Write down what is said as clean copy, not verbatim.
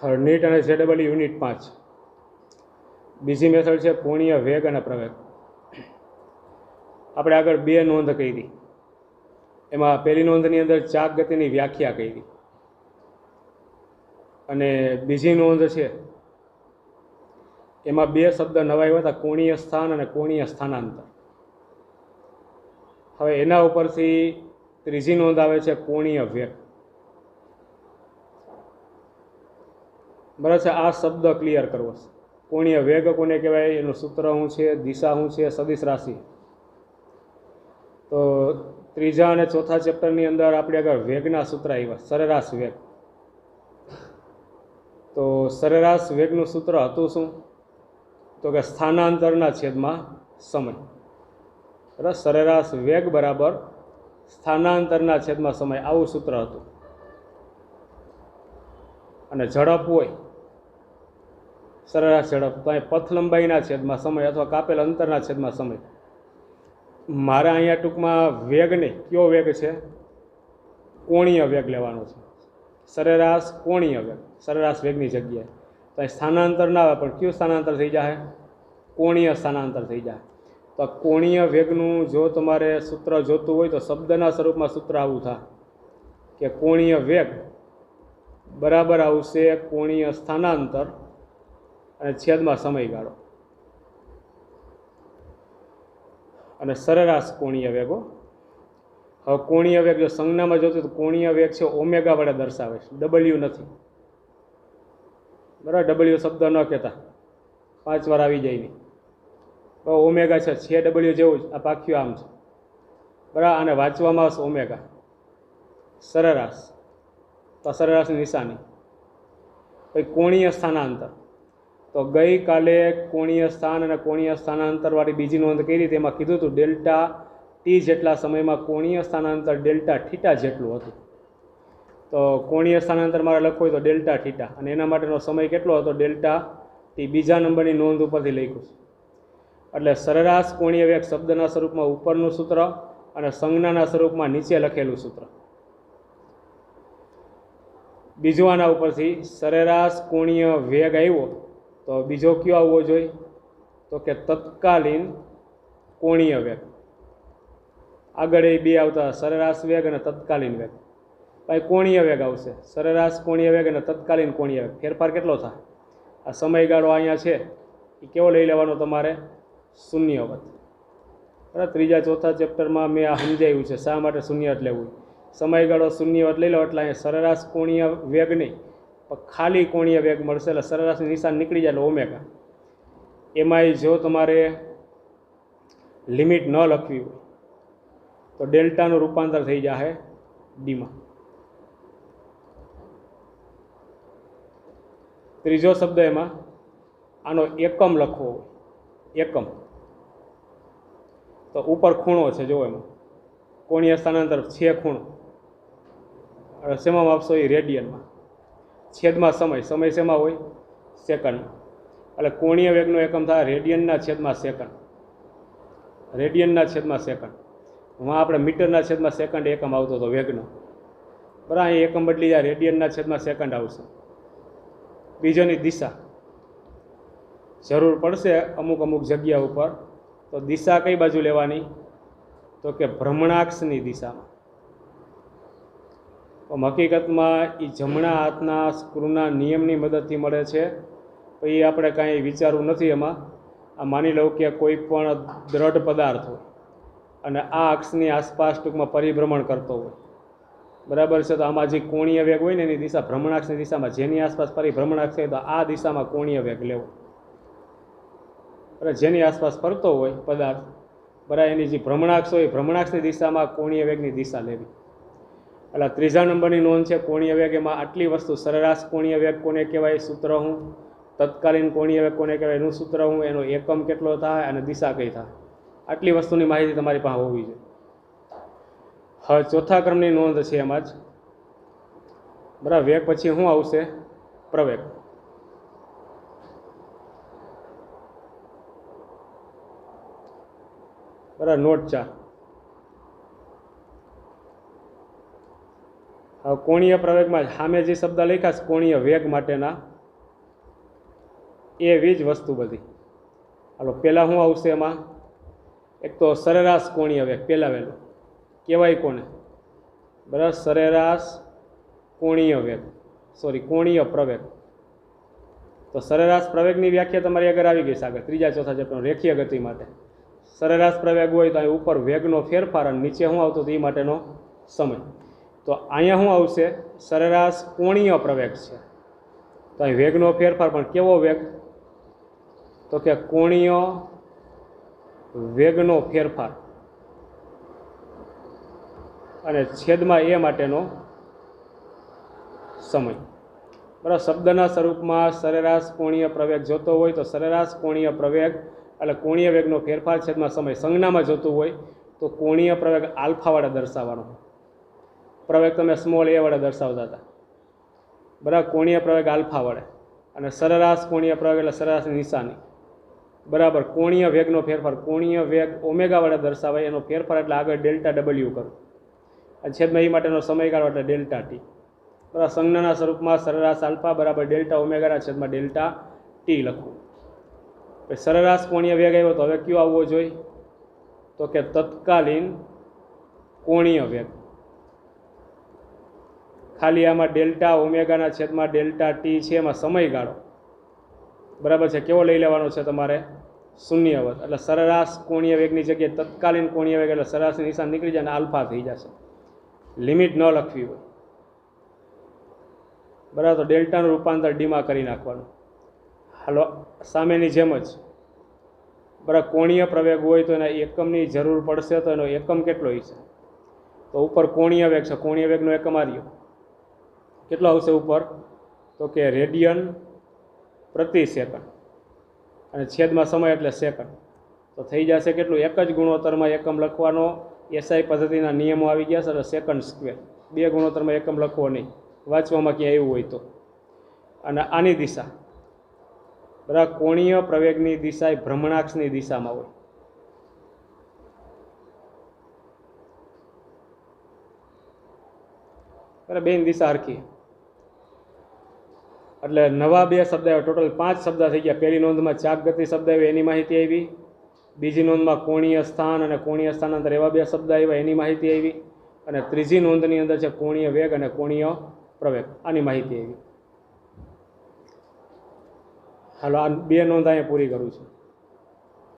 હર્નિટ અને JW unit 5. બીજી method છે કોણીય વેગ અને પ્રવેગ. આપણે આગળ બે નોંધ કરી. એમાં પહેલી નોંધની અંદર ચાક ગતિની વ્યાખ્યા કરી અને બીજી નોંધ છે એમાં બે શબ્દ નવા આવ્યા હતા, કોણીય સ્થાન અને કોણીય સ્થાનાંતર. હવે એના ઉપરથી ત્રીજી નોંધ આવે છે કોણીય વેગ. બરાબર છે, આ શબ્દ ક્લિયર કરવો છે. કોણીય વેગ કોને કહેવાય, એનું સૂત્ર શું છે, દિશા શું છે, સદિશ રાશિ. તો ત્રીજા અને ચોથા ચેપ્ટરની અંદર આપણે આગળ વેગના સૂત્ર આવ્યા, સરેરાશ વેગ. તો સરેરાશ વેગનું સૂત્ર હતું શું, તો કે સ્થાનાંતરના છેદમાં સમય. બરાબર, સરેરાશ વેગ બરાબર સ્થાનાંતરના છેદમાં સમય, આવું સૂત્ર હતું. અને ઝડપ હોય સરેરાશ ઝડપ, તો અહીં પથ લંબાઈના છેદમાં સમય અથવા કાપેલ અંતરના છેદમાં સમય. મારે અહીંયા ટૂંકમાં વેગ નહીં, કયો વેગ છે, કોણીય વેગ લેવાનો છે. સરેરાશ કોણીય વેગ, સરેરાશ વેગની જગ્યાએ તો અહીં સ્થાનાંતર ના આવે, પણ કયું સ્થાનાંતર થઈ જાય, કોણીય સ્થાનાંતર થઈ જાય. તો કોણીય વેગનું જો તમારે સૂત્ર જોતું હોય તો શબ્દના સ્વરૂપમાં સૂત્ર આવું થાય કે કોણીય વેગ બરાબર આવશે કોણીય સ્થાનાંતર અને છેદમાં સમયગાળો. અને સરેરાશ કોણીય વેગો. હવે કોણીય વેગ જો સંજ્ઞામાં જોતું તો કોણીય વેગ છે ઓમેગા વડે દર્શાવે છે, ડબલ્યુ નથી. બરાબર, ડબલ્યુ શબ્દ ન કહેતા, 5 વાર આવી જાય નહીં. ઓમેગા છે ડબલ્યુ જેવું જ, આ પાખ્યું આમ છે. બરાબર, અને વાંચવામાં આવશે ઓમેગા. સરેરાશ, તો સરેરાશની નિશાની. પછી કોણીય સ્થાનાંતર, તો ગઈકાલે કોણીય સ્થાન અને કોણીય સ્થાનાંતરવાળી બીજી નોંધ કરી, તેમાં કીધું હતું ડેલ્ટા ટી જેટલા સમયમાં કોણીય સ્થાનાંતર ડેલ્ટા થીટા જેટલું હતું. તો કોણીય સ્થાનાંતર મારે લખવું હોય તો ડેલ્ટા થીટા, અને એના માટેનો સમય કેટલો હતો, ડેલ્ટા ટી. બીજા નંબરની નોંધ ઉપરથી લખ્યું છે. એટલે સરેરાશ કોણીય વેગ શબ્દના સ્વરૂપમાં ઉપરનું સૂત્ર અને સંજ્ઞાના સ્વરૂપમાં નીચે લખેલું સૂત્ર. બીજું આના ઉપરથી સરેરાશ કોણીય વેગ આવ્યો તો બીજો કયો આવવો જોઈએ, તો કે તત્કાલીન કોણીય વેગ. આગળ એ બે આવતા, સરેરાશ વેગ અને તત્કાલીન વેગ. ભાઈ કોણીય વેગ આવશે, સરેરાશ કોણીય વેગ અને તત્કાલીન કોણીય વેગ. ફેરફાર કેટલો થાય, આ સમયગાળો અહીંયા છે એ કેવો લઈ લેવાનો તમારે, શૂન્યવત. બરાબર, ત્રીજા ચોથા ચેપ્ટરમાં મેં આ સમજાવ્યું છે શા માટે શૂન્યવત લેવું. સમયગાળો શૂન્યવત લઈ લો એટલે અહીંયા સરેરાશ કોણીય વેગ નહીં પણ ખાલી કોણીય વેગ મળશે. એટલે સરેરાશની નિશાન નીકળી જાય એટલે ઓમેગા. એમાંય જો તમારે લિમિટ ન લખવી હોય તો ડેલ્ટાનું રૂપાંતર થઈ જાય ડીમાં. ત્રીજો શબ્દ એમાં આનો એકમ લખવો હોય, એકમ તો ઉપર ખૂણો છે, જો એમાં કોણીય સ્થાનાંતર છે ખૂણો, શેમાં આપશો એ રેડિયનમાં. છેદમાં સમય, સમય શેમાં હોય, સેકન્ડ. એટલે કોણીય વેગનો એકમ થાય રેડિયનના છેદમાં સેકન્ડ, રેડિયનના છેદમાં સેકન્ડ. એમાં આપણે મીટરના છેદમાં સેકન્ડ એકમ આવતો હતો વેગનો. બરાબર, અહીં એકમ બદલી જાય, રેડિયનના છેદમાં સેકન્ડ આવશે. બીજોની દિશા જરૂર પડશે અમુક અમુક જગ્યા ઉપર, તો દિશા કઈ બાજુ લેવાની, તો કે ભ્રમણાક્ષની દિશામાં. હકીકતમાં એ જમણા હાથના સ્ક્રૂના નિયમની મદદથી મળે છે. તો એ આપણે કાંઈ વિચારવું નથી એમાં. આ માની લો કે કોઈ પણ દ્રઢ પદાર્થ હોય અને આ અક્ષની આસપાસ ટૂંકમાં પરિભ્રમણ કરતો હોય, બરાબર છે. તો આમાં જે કોણીય વેગ હોય ને એની દિશા ભ્રમણાક્ષની દિશામાં, જેની આસપાસ પરિભ્રમણાક્ષ હોય તો આ દિશામાં કોણીય વેગ લેવો. બરાબર, જેની આસપાસ ફરતો હોય પદાર્થ, બરાબર, એની જે ભ્રમણાક્ષ હોય ભ્રમણાક્ષની દિશામાં કોણીય વેગની દિશા લેવી. એટલે ત્રીજા નંબરની નોંધ છે કોણીય વેગ. એમાં આટલી વસ્તુ, સરેરાશ કોણીય વેગ કોને કહેવાય, સૂત્ર હું, તત્કાલીન કોણીય વેગ કોને કહેવાય એનું સૂત્ર હું, એનો એકમ કેટલો થાય અને દિશા કઈ થાય, આટલી વસ્તુની માહિતી તમારી પાસે હોવી જોઈએ. હવે ચોથા ક્રમની નોંધ છે એમાં જ, બરાબર, વેગ પછી શું આવશે, પ્રવેગ. બરાબર, નોટ 4. હવે કોણીય પ્રવેગમાં સામે જે શબ્દ લખ્યા છે કોણીય વેગ માટેના એવી જ વસ્તુ બધી. હાલો પહેલાં શું આવશે એમાં? એક તો સરેરાશ કોણીય વેગ પહેલાં વહેલું કહેવાય કોને? બરાબર, સરેરાશ કોણીય વેગ, કોણીય પ્રવેગ. તો સરેરાશ પ્રવેગની વ્યાખ્યા તમારી આગળ આવી ગઈ છે આગળ ત્રીજા ચોથા ચેપ્ટરમાં રેખીય ગતિ માટે. સરેરાશ પ્રવેગ હોય તો અહીં ઉપર વેગનો ફેરફાર અને નીચે શું આવતો એ માટેનો સમય. તો અહીંયા શું આવશે? સરેરાશ કોણીય પ્રવેગ છે તો અહીં વેગનો ફેરફાર, પણ કેવો વેગ? તો કે કોણીય વેગનો ફેરફાર અને છેદમાં એ માટેનો સમય. બરાબર, શબ્દના સ્વરૂપમાં સરેરાશ કોણીય પ્રવેગ જોતો હોય તો સરેરાશ કોણીય પ્રવેગ એટલે કોણીય વેગનો ફેરફાર છેદમાં સમય. સંજ્ઞામાં જોતું હોય તો કોણીય પ્રવેગ આલ્ફા વડે દર્શાવવાનો. પ્રવેગ તમે સ્મોલ એ વડે દર્શાવતા હતા, બરાબર, કોણીય પ્રવેગ આલ્ફા વડે. અને સરેરાશ કોણીય પ્રવેગ એટલે સરેરાશની નિશાની, બરાબર. કોણીય વેગનો ફેરફાર, કોણીય વેગ ઓમેગા વડે દર્શાવાય, એનો ફેરફાર એટલે આગળ ડેલ્ટા ડબલ્યુ કરું અને છેદમાં એ માટેનો સમયગાળો એટલે ડેલ્ટા ટી. બરાબર, સંજ્ઞાના સ્વરૂપમાં સરેરાશ આલ્ફા બરાબર ડેલ્ટા ઓમેગાના છેદમાં ડેલ્ટા ટી લખવું. સરેરાશ કોણીય વેગ આવ્યો તો હવે કયો આવવો જોઈએ? તો કે તત્કાલીન કોણીય વેગ. ખાલી આમાં ડેલ્ટા ઓમેગાના છેદમાં ડેલ્ટા ટી છે, એમાં સમયગાળો બરાબર છે કેવો લઈ લેવાનો છે તમારે? શૂન્યવત. એટલે સરેરાશ કોણીય વેગની જગ્યાએ તત્કાલીન કોણીય વેગ એટલે સરેરાશની નિશાન નીકળી જાય અને આલ્ફા થઈ જશે. લિમિટ ન લખવી હોય, બરાબર, તો ડેલ્ટાનું રૂપાંતર ડીમાં કરી નાખવાનું. હાલો સામેની જેમ જ, બરાબર, કોણીય પ્રવેગ હોય તો એના એકમની જરૂર પડશે, તો એનો એકમ કેટલો હશે? તો ઉપર કોણીય વેગ છે, કોણીય વેગનો એકમ આર્યો કેટલો આવશે ઉપર? તો કે રેડિયન પ્રતિ સેકન્ડ અને છેદમાં સમય એટલે સેકન્ડ. તો થઈ જશે કેટલું? એક જ ગુણોત્તરમાં એકમ લખવાનો. એસઆઈ પદ્ધતિના નિયમો આવી ગયા છે એટલે સેકન્ડ સ્ક્વેર. બે ગુણોત્તરમાં એકમ લખવો નહીં, વાંચવામાં ક્યાં એવું હોય તો. અને આની દિશા, બરાબર, કોણીય પ્રવેગની દિશા એ ભ્રમણાક્ષની દિશામાં હોય. બરાબર, બેની દિશા હરખી. એટલે નવા બે શબ્દ આવ્યા, ટોટલ 5 શબ્દ થઈ ગયા. પહેલી નોંધમાં ચાક ગતિ શબ્દ આવ્યો એની માહિતી આવી. બીજી નોંધમાં કોણીય સ્થાન અને કોણીય સ્થાનાંતર એવા બે શબ્દ આવ્યા એની માહિતી આવી. અને ત્રીજી નોંધની અંદર છે કોણીય વેગ અને કોણીય પ્રવેગ, આની માહિતી આવી. હાલો આ બે નોંધ અહીંયા પૂરી કરું છું.